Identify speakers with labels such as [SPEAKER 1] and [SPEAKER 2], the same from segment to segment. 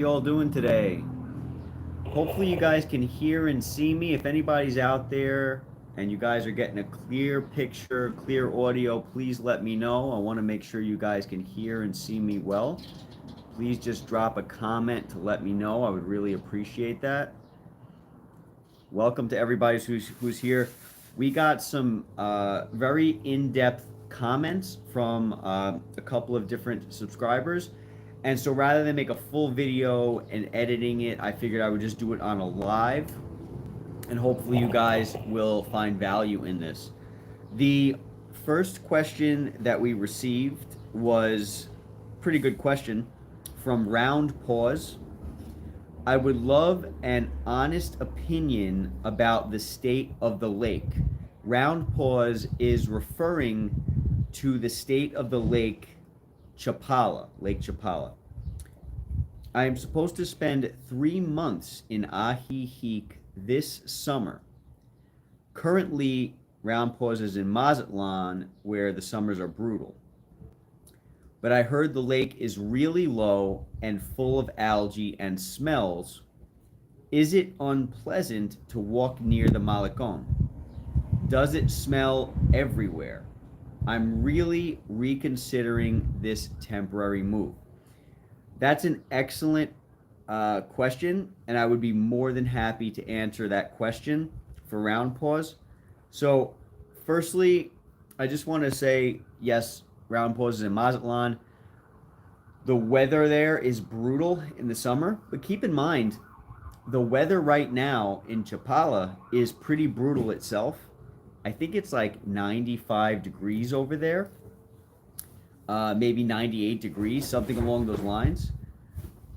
[SPEAKER 1] you all doing today? Hopefully you guys can hear and see me. If anybody's out there and you guys are getting a clear picture, clear audio, please let me know. I want to make sure you guys can hear and see me well. Please just drop a comment to let me know. I would really appreciate that. Welcome to everybody who's here. We got some very in-depth comments from a couple of different subscribers. And so rather than make a full video and editing it, I figured I would just do it on a live. And hopefully you guys will find value in this. The first question that we received was a pretty good question from Round Pause. I would love an honest opinion about the state of the lake. Round Pause is referring to the state of the lake Chapala, Lake Chapala. I am supposed to spend 3 months in Ajijic this summer. Currently, Round Pause is in Mazatlan, where the summers are brutal. But I heard the lake is really low and full of algae and smells. Is it unpleasant to walk near the Malecon? Does it smell everywhere? I'm really reconsidering this temporary move. That's an excellent question, and I would be more than happy to answer that question for Round Pause. So, firstly, I just want to say yes, Round Pause is in Mazatlan. The weather there is brutal in the summer, but keep in mind, the weather right now in Chapala is pretty brutal itself. I think it's like 95 degrees over there, maybe 98 degrees, something along those lines.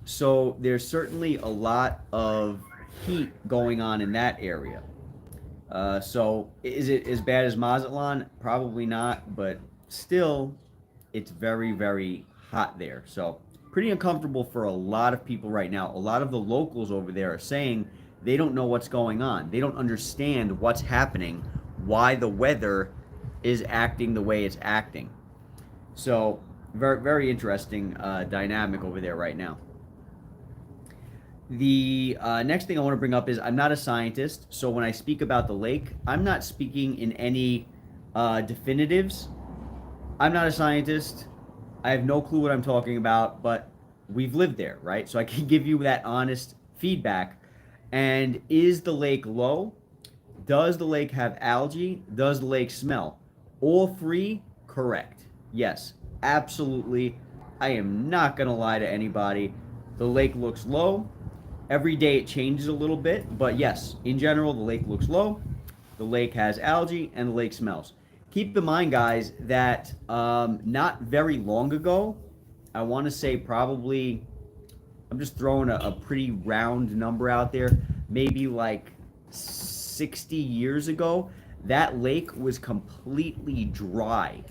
[SPEAKER 1] So there's certainly a lot of heat going on in that area. So is it as bad as Mazatlan? Probably not, but still, it's very, very hot there. So pretty uncomfortable for a lot of people right now. A lot of the locals over there are saying they don't know what's going on. They don't understand what's happening, why the weather is acting the way it's acting. So very, very interesting dynamic over there right now. The next thing I want to bring up is I'm not a scientist, so when I speak about the lake, I'm not speaking in any definitives. I'm not a scientist. I have no clue what I'm talking about, but we've lived there, right? So I can give you that honest feedback. And is the lake low? Does the lake have algae? Does the lake smell? All three, correct. Yes, absolutely. I am not going to lie to anybody. The lake looks low. Every day it changes a little bit, but yes, in general, the lake looks low, the lake has algae, and the lake smells. Keep in mind, guys, that not very long ago, I want to say probably, I'm just throwing a pretty round number out there, maybe like 60 years ago, that lake was completely dry.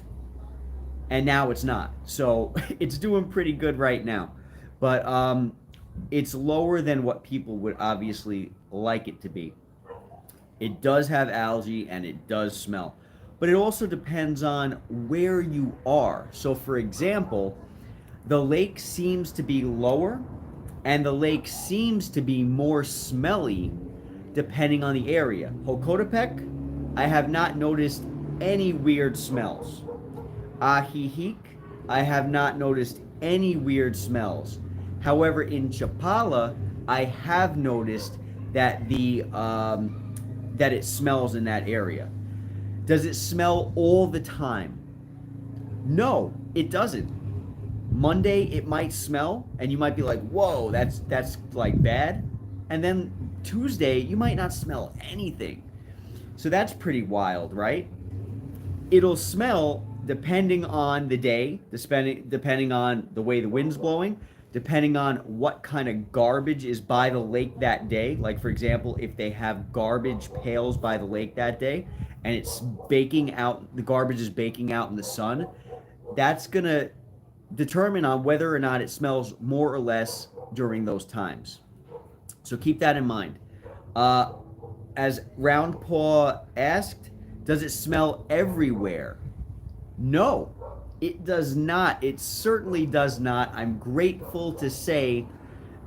[SPEAKER 1] And now it's not. So it's doing pretty good right now. But it's lower than what people would obviously like it to be. It does have algae and it does smell. But it also depends on where you are. So, for example, the lake seems to be lower and the lake seems to be more smelly depending on the area. Hokotepec, I have not noticed any weird smells. Ajijic, I have not noticed any weird smells. However, in Chapala, I have noticed that that it smells in that area. Does it smell all the time? No, it doesn't. Monday it might smell, and you might be like, "Whoa, that's like bad," and then Tuesday you might not smell anything. So that's pretty wild, right? It'll smell depending on the day, depending on the way the wind's blowing, depending on what kind of garbage is by the lake that day. Like, for example, if they have garbage pails by the lake that day and it's baking out, the garbage is baking out in the sun, that's going to determine on whether or not it smells more or less during those times. So keep that in mind. As Round Paw asked, does it smell everywhere? No, it does not. It certainly does not. I'm grateful to say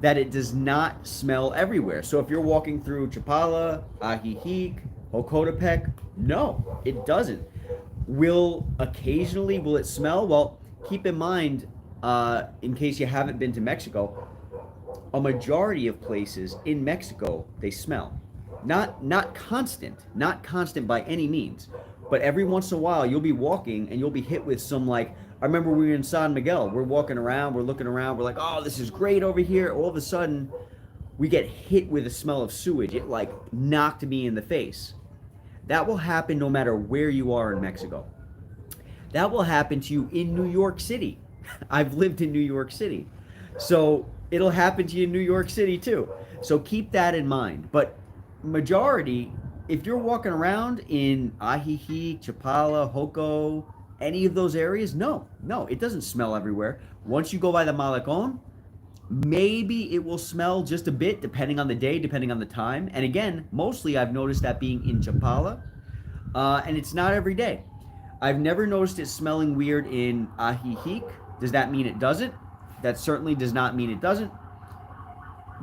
[SPEAKER 1] that it does not smell everywhere. So if you're walking through Chapala, Ajijic, Hocotepec, no, it doesn't. Will it smell? Well, keep in mind, in case you haven't been to Mexico, a majority of places in Mexico they smell. Not constant by any means, but every once in a while you'll be walking and you'll be hit with some like I remember we were in San Miguel. We're walking around, we're looking around, we're like, oh, this is great over here. All of a sudden, we get hit with a smell of sewage. It like knocked me in the face. That will happen no matter where you are in Mexico. That will happen to you in New York City. I've lived in New York City. So it'll happen to you in New York City too. So keep that in mind. But majority, if you're walking around in Ajijic, Chapala, Joco, any of those areas, no, it doesn't smell everywhere. Once you go by the Malecon, maybe it will smell just a bit depending on the day, depending on the time. And again, mostly I've noticed that being in Chapala, and it's not every day. I've never noticed it smelling weird in Ajijic. Does that mean it doesn't? That certainly does not mean it doesn't.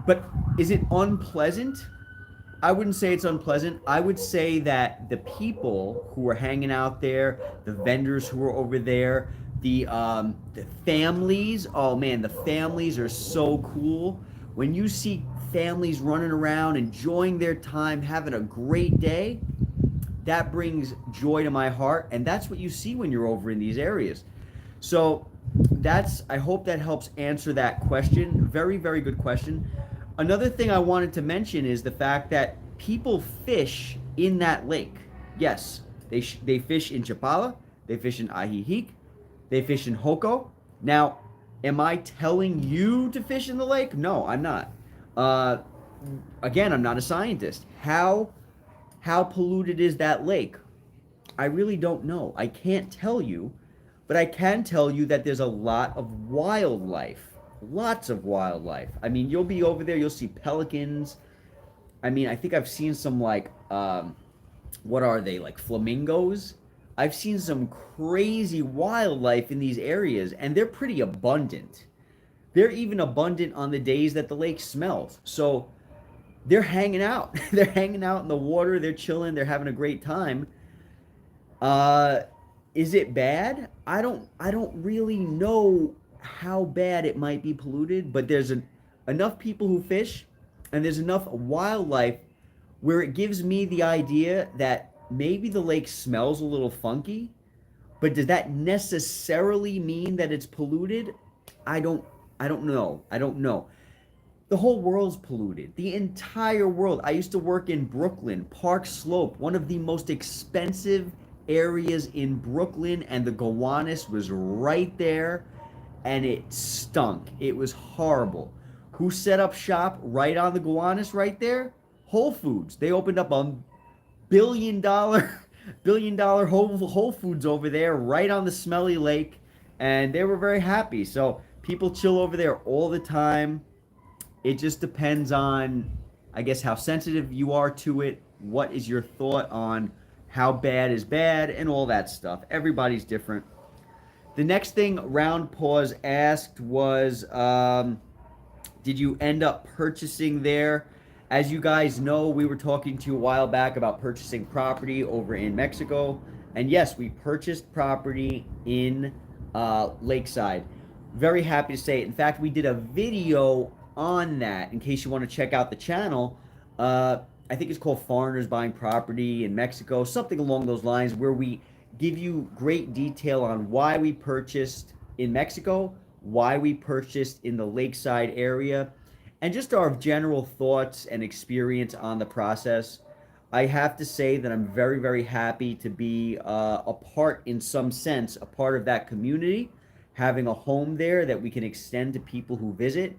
[SPEAKER 1] But is it unpleasant? I wouldn't say it's unpleasant. I would say that the people who are hanging out there, the vendors who are over there, the families. Oh man, the families are so cool. When you see families running around, enjoying their time, having a great day, that brings joy to my heart, and that's what you see when you're over in these areas. So I hope that helps answer that question. Very, very good question. Another thing I wanted to mention is the fact that people fish in that lake. Yes, they fish in Chapala, they fish in Ajijic, they fish in Joco. Now, am I telling you to fish in the lake? No, I'm not. Again, I'm not a scientist. How polluted is that lake? I really don't know. I can't tell you, but I can tell you that there's a lot of wildlife. Lots of wildlife. I mean, you'll be over there, you'll see pelicans. I mean, I think I've seen some like, what are they, like flamingos? I've seen some crazy wildlife in these areas, and they're pretty abundant. They're even abundant on the days that the lake smells. So they're hanging out. They're hanging out in the water. They're chilling. They're having a great time. Is it bad? I don't really know how bad it might be polluted, but there's enough people who fish, and there's enough wildlife where it gives me the idea that maybe the lake smells a little funky, but does that necessarily mean that it's polluted? I don't know. I don't know. The whole world's polluted. The entire world. I used to work in Brooklyn, Park Slope, one of the most expensive areas in Brooklyn, and the Gowanus was right there, and it stunk. It was horrible. Who set up shop right on the Gowanus right there? Whole Foods. They opened up a billion dollar Whole Foods over there right on the smelly lake, and they were very happy. So people chill over there all the time. It just depends on, I guess, how sensitive you are to it. What is your thought on how bad is bad and all that stuff? Everybody's different. The next thing Round Paws asked was, did you end up purchasing there? As you guys know, we were talking to you a while back about purchasing property over in Mexico. And yes, we purchased property in Lakeside. Very happy to say it. In fact, we did a video on that in case you want to check out the channel. I think it's called Foreigners Buying Property in Mexico, something along those lines, where we give you great detail on why we purchased in Mexico, why we purchased in the Lakeside area, and just our general thoughts and experience on the process. I have to say that I'm very, very happy to be a part, in some sense, a part of that community, having a home there that we can extend to people who visit.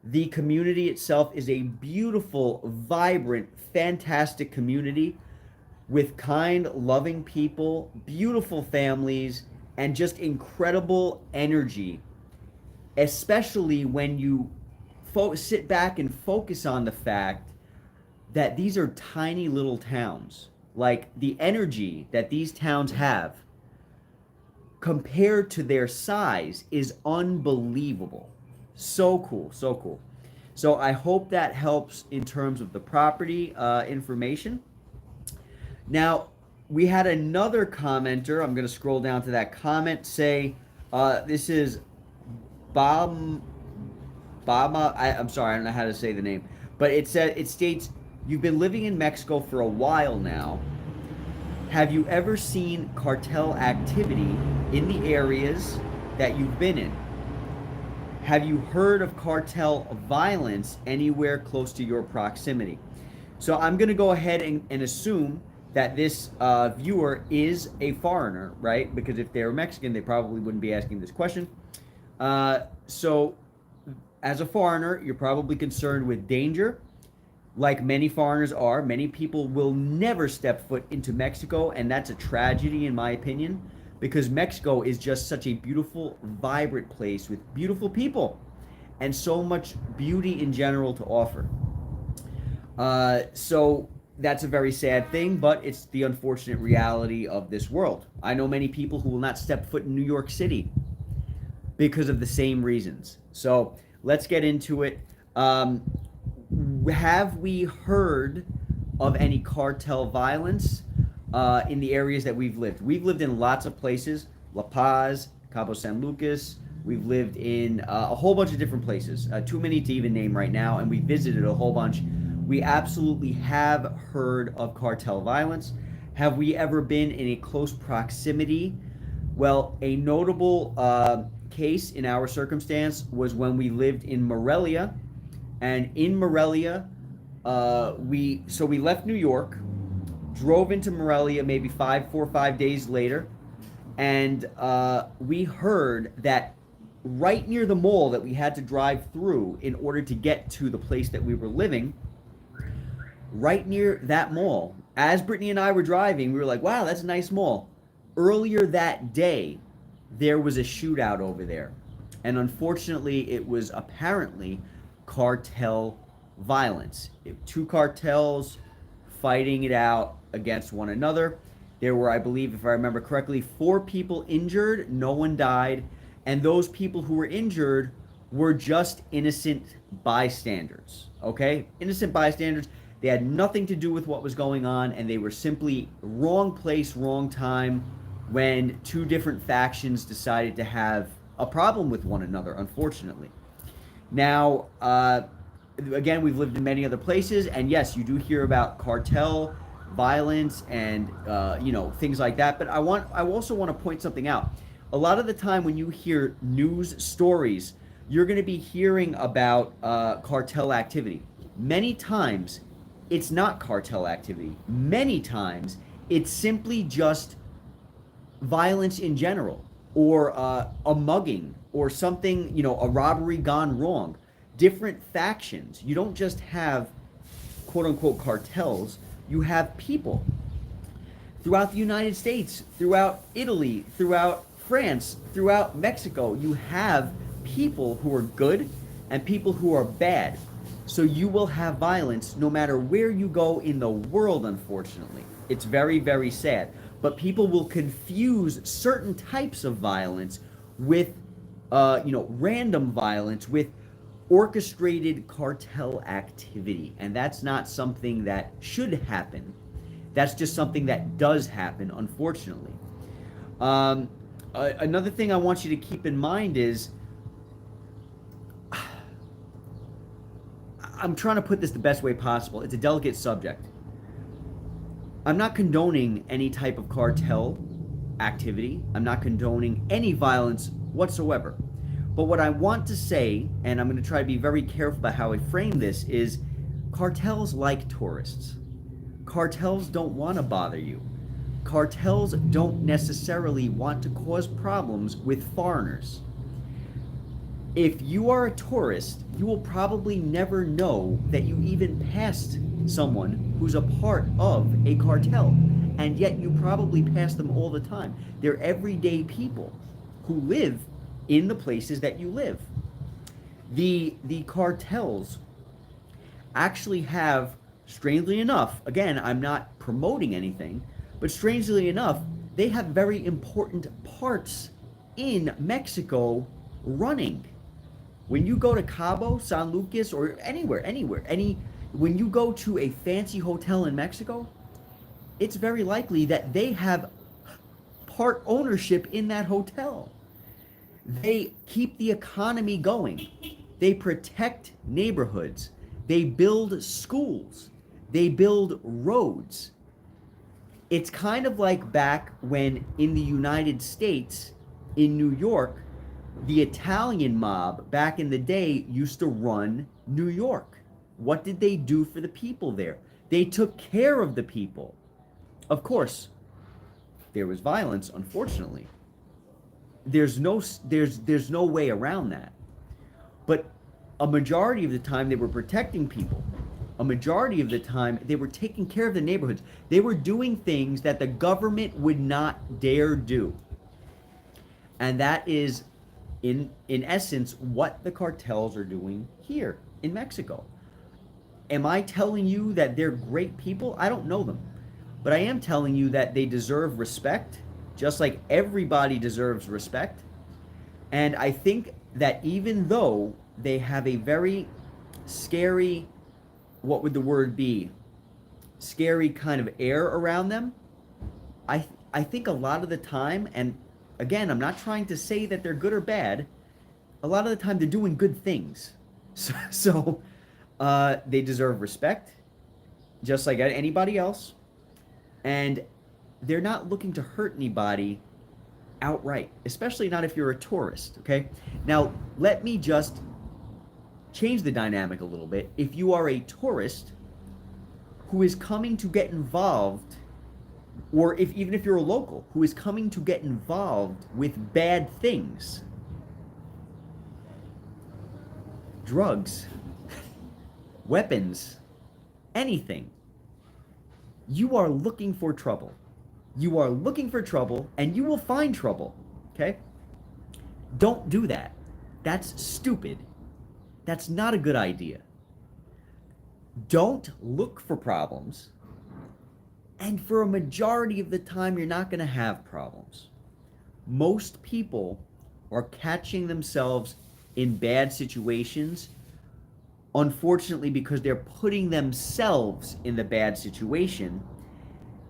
[SPEAKER 1] The community itself is a beautiful, vibrant, fantastic community with kind, loving people, beautiful families, and just incredible energy, especially when you sit back and focus on the fact that these are tiny little towns. Like, the energy that these towns have compared to their size is unbelievable. So cool, so cool. So I hope that helps in terms of the property information. Now, we had another commenter. I'm going to scroll down to that comment. Say, this is Bob. I'm sorry, I don't know how to say the name, but it states, you've been living in Mexico for a while now. Have you ever seen cartel activity in the areas that you've been in? Have you heard of cartel violence anywhere close to your proximity? So I'm going to go ahead and assume that this viewer is a foreigner, right? Because if they're Mexican, they probably wouldn't be asking this question. So as a foreigner, you're probably concerned with danger. Like many foreigners are, many people will never step foot into Mexico, and that's a tragedy in my opinion, because Mexico is just such a beautiful, vibrant place with beautiful people and so much beauty in general to offer. So that's a very sad thing, but it's the unfortunate reality of this world. I know many people who will not step foot in New York City because of the same reasons. So let's get into it. Have we heard of any cartel violence in the areas that we've lived? We've lived in lots of places: La Paz, Cabo San Lucas. We've lived in a whole bunch of different places, too many to even name right now, and we visited a whole bunch. We absolutely have heard of cartel violence. Have we ever been in a close proximity? Well, a notable case in our circumstance was when we lived in Morelia. And in Morelia, we left New York, drove into Morelia maybe 4 or 5 days later, and we heard that right near the mall that we had to drive through in order to get to the place that we were living, right near that mall, as Brittany and I were driving, we were like, wow, that's a nice mall. Earlier that day, there was a shootout over there. And unfortunately, it was apparently cartel violence. Two cartels fighting it out against one another. There were, I believe, if I remember correctly, 4 people injured. No one died. And those people who were injured were just innocent bystanders. Okay? Innocent bystanders. They had nothing to do with what was going on, and they were simply wrong place, wrong time when 2 different factions decided to have a problem with one another, unfortunately. Now, again, we've lived in many other places, and yes, you do hear about cartel violence and things like that. But I also want to point something out. A lot of the time, when you hear news stories, you're going to be hearing about cartel activity. Many times, it's not cartel activity. Many times, it's simply just violence in general, or a mugging, or something, a robbery gone wrong. Different factions. You don't just have quote unquote cartels, you have people throughout the United States, throughout Italy, throughout France, throughout Mexico. You have people who are good and people who are bad. So you will have violence no matter where you go in the world, unfortunately. It's very, very sad. But people will confuse certain types of violence with random violence, with orchestrated cartel activity. And that's not something that should happen. That's just something that does happen, unfortunately. Another thing I want you to keep in mind is, I'm trying to put this the best way possible. It's a delicate subject. I'm not condoning any type of cartel activity. I'm not condoning any violence whatsoever. But what I want to say, and I'm going to try to be very careful about how I frame this, is cartels like tourists. Cartels don't want to bother you. Cartels don't necessarily want to cause problems with foreigners. If you are a tourist, you will probably never know that you even passed someone who's a part of a cartel, and yet you probably pass them all the time. They're everyday people who live in the places that you live. The cartels actually have, strangely enough, again, I'm not promoting anything, but strangely enough, they have very important parts in Mexico running. When you go to Cabo, San Lucas, or anywhere, when you go to a fancy hotel in Mexico, it's very likely that they have part ownership in that hotel. They keep the economy going. They protect neighborhoods. They build schools. They build roads. It's kind of like back when in the United States, in New York, the Italian mob back in the day used to run New York. What did they do for the people there? They took care of the people. Of course, there was violence, unfortunately. There's no way around that. But a majority of the time they were protecting people. A majority of the time they were taking care of the neighborhoods. They were doing things that the government would not dare do. And that is in essence what the cartels are doing here in Mexico. Am I telling you that they're great people? I don't know them. But I am telling you that they deserve respect, just like everybody deserves respect. And I think that even though they have a very scary, what would the word be? Scary kind of air around them. I think a lot of the time, and again, I'm not trying to say that they're good or bad. A lot of the time they're doing good things. So they deserve respect, just like anybody else. And they're not looking to hurt anybody outright, especially not if you're a tourist, okay? Now, let me just change the dynamic a little bit. If you are a tourist who is coming to get involved, or even if you're a local who is coming to get involved with bad things, drugs, weapons, anything, you are looking for trouble. You are looking for trouble, and you will find trouble, okay? Don't do that. That's stupid. That's not a good idea. Don't look for problems, and for a majority of the time, you're not going to have problems. Most people are catching themselves in bad situations, unfortunately, because they're putting themselves in the bad situation.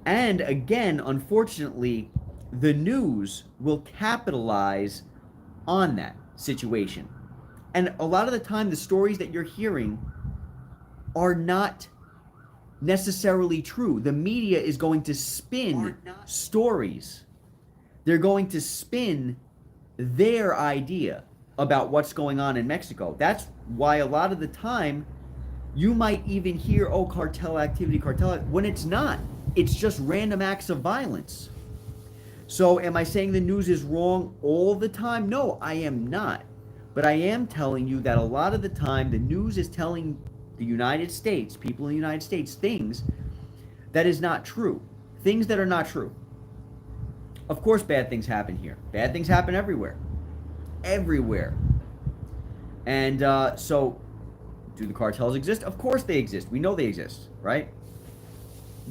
[SPEAKER 1] And again, unfortunately, the news will capitalize on that situation. And a lot of the time, the stories that you're hearing are not necessarily true. The media is going to spin stories. They're going to spin their idea about what's going on in Mexico. That's why a lot of the time you might even hear, oh, cartel activity, when it's not. It's just random acts of violence. So am I saying the news is wrong all the time? No, I am not. But I am telling you that a lot of the time the news is telling the United States, people in the United States, things that is not true. Things that are not true. Of course, bad things happen here. Bad things happen everywhere. Everywhere. And so, do the cartels exist? Of course they exist. We know they exist, right?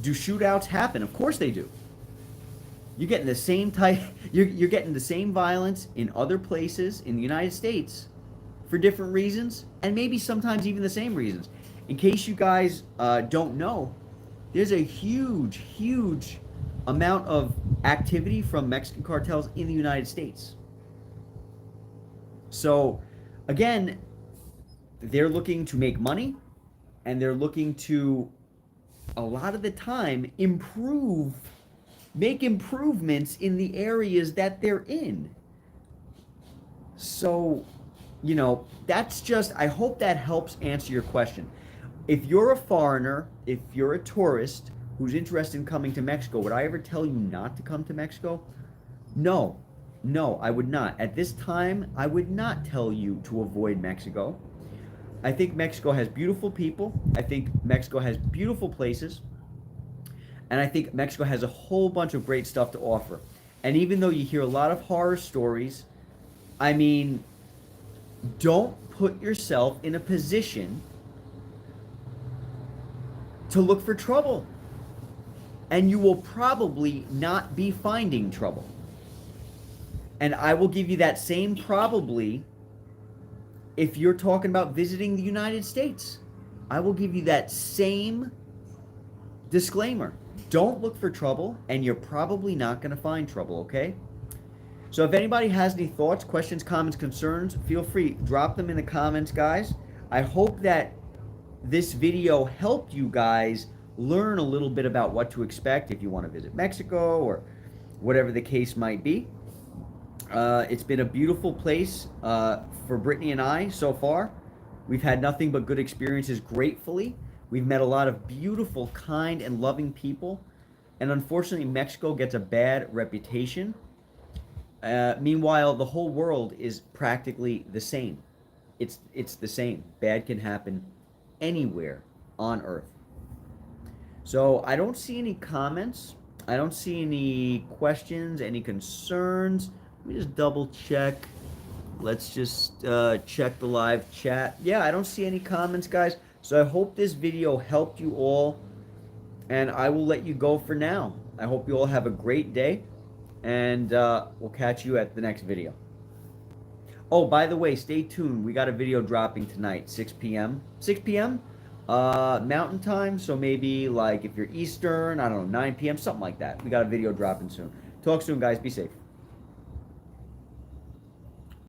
[SPEAKER 1] Do shootouts happen? Of course they do. You're getting the same type, you're getting the same violence in other places in the United States for different reasons, and maybe sometimes even the same reasons. In case you guys don't know, there's a huge amount of activity from Mexican cartels in the United States. So, again, they're looking to make money, and they're looking to, a lot of the time, make improvements in the areas that they're in. So, you know, that's just, I hope that helps answer your question. If you're a foreigner, if you're a tourist who's interested in coming to Mexico, would I ever tell you not to come to Mexico? No, I would not. At this time, I would not tell you to avoid Mexico. I think Mexico has beautiful people. I think Mexico has beautiful places. And I think Mexico has a whole bunch of great stuff to offer. And even though you hear a lot of horror stories, I mean, don't put yourself in a position to look for trouble. And you will probably not be finding trouble. And I will give you that same probably if you're talking about visiting the United States, I will give you that same disclaimer. Don't look for trouble, and you're probably not going to find trouble, okay? So if anybody has any thoughts, questions, comments, concerns, feel free, drop them in the comments, guys. I hope that this video helped you guys learn a little bit about what to expect if you want to visit Mexico or whatever the case might be. It's been a beautiful place for Brittany and I so far. We've had nothing but good experiences, gratefully. We've met a lot of beautiful, kind, and loving people. And unfortunately, Mexico gets a bad reputation. Meanwhile, the whole world is practically the same. It's the same. Bad can happen anywhere on Earth. So I don't see any comments. I don't see any questions, any concerns. Let me just double check. Let's just check the live chat. Yeah, I don't see any comments, guys. So I hope this video helped you all. And I will let you go for now. I hope you all have a great day. And we'll catch you at the next video. Oh, by the way, stay tuned. We got a video dropping tonight, 6 p.m. 6 p.m. Mountain time. So maybe like if you're Eastern, I don't know, 9 p.m., something like that. We got a video dropping soon. Talk soon, guys. Be safe.